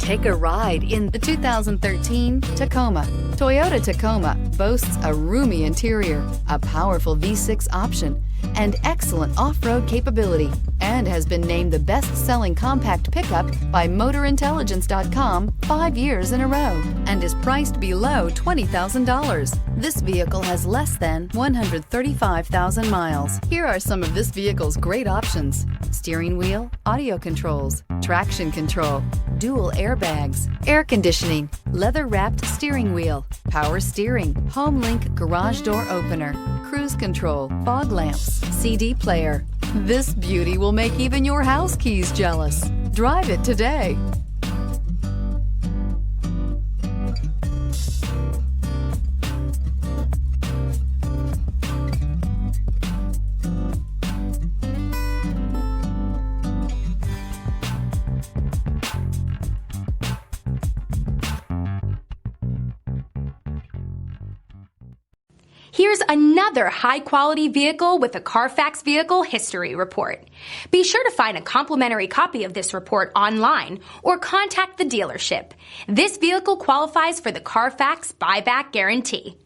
Take a ride in the 2013 Tacoma. Toyota Tacoma boasts a roomy interior, a powerful V6 option, and excellent off-road capability, and has been named the best-selling compact pickup by MotorIntelligence.com 5 years in a row, and is priced below $20,000. This vehicle has less than 135,000 miles. Here are some of this vehicle's great options: steering wheel audio controls, traction control, dual airbags, air conditioning, leather-wrapped steering wheel, power steering, HomeLink garage door opener, cruise control, fog lamps, CD player. This beauty will make even your house keys jealous. Drive it today. Here's another high-quality vehicle with a Carfax Vehicle History Report. Be sure to find a complimentary copy of this report online or contact the dealership. This vehicle qualifies for the Carfax Buyback Guarantee.